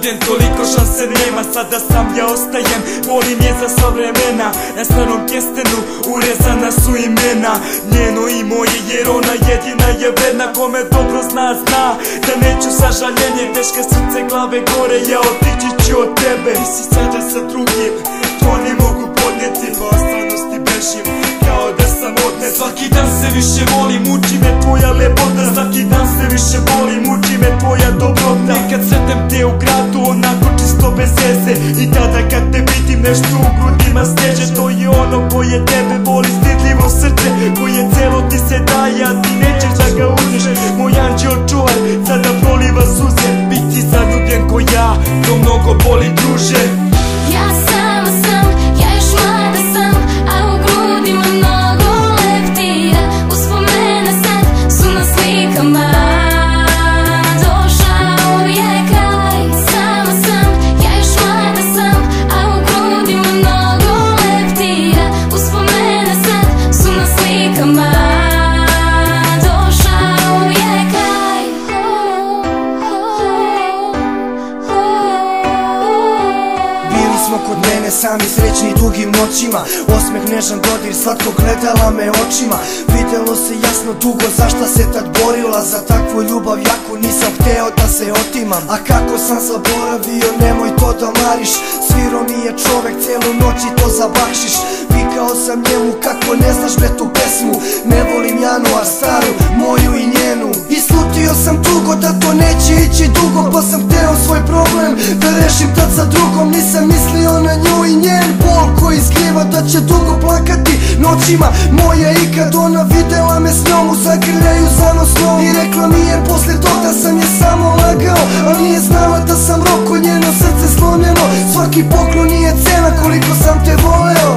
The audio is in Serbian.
student, toliko šanse nema. Sada sam ja ostajem, volim je za sva vremena. Na starom kestenu urezana su imena njeno i moje, jer ona jedina je vredna. Kome dobro zna, zna da neću sažaljenje. Teške srce, glave gore, ja otići ću od tebe. Ti si sada sa drugim, to ne mogu podnijeti. Pa stvarnosti bežim, kao da sam odnet. Svaki dan se više volim, muči me tvoja lepota. Svaki dan se više volim, muči me tvoja dobrota. Nekad sretem te u gradu, onako čisto bez veze. I tada kad te vidim, nešto u grudima steže. To je ono koje tebe voli, stidljivo srce koje celo ti se daje, a ti nećeš da ga uzmeš. Moj anđeo čuvar sada proliva suze. Biti zaljubljen ko ja, to mnogo boli, druže. Ja sama sam, ja još mlada sam, a u grudima mnogo leptira. Uspomene sad su na slikama, došao je kraj. Sama sam, ja još mlada sam, a u grudima mnogo leptira. Uspomene sad su na slikama, došao je kraj. Bili smo kod mene sami srećni dugim noćima. Osmeh, nežan dodir, slatko gledala me očima. Videlo se jasno dugo zašta se tad borila. Za takvu ljubav jaku nisam hteo da se otimam. A kako sam zaboravio, nemoj to da mariš. Sviro mi je čovek celu noć i to za bakšiš. Vikao sam njemu kako ne znaš bre tu pesmu. Ne volim januar staru, moju i njenu. I slutio sam tugo da to neće ići dugo. Pa sam hteo svoj problem da rešim tad sa drugom. Nisam mislio na nju i njen bol koji skriva da će dugo plakati noćima moja. I kad ona videla me s njom u zagrljaju zanosnom i rekla mi je posle toga sam je samo lagao. A nije znala da sam roko, njeno srce slomljeno. Svaki poklon nije cena koliko sam te voleo.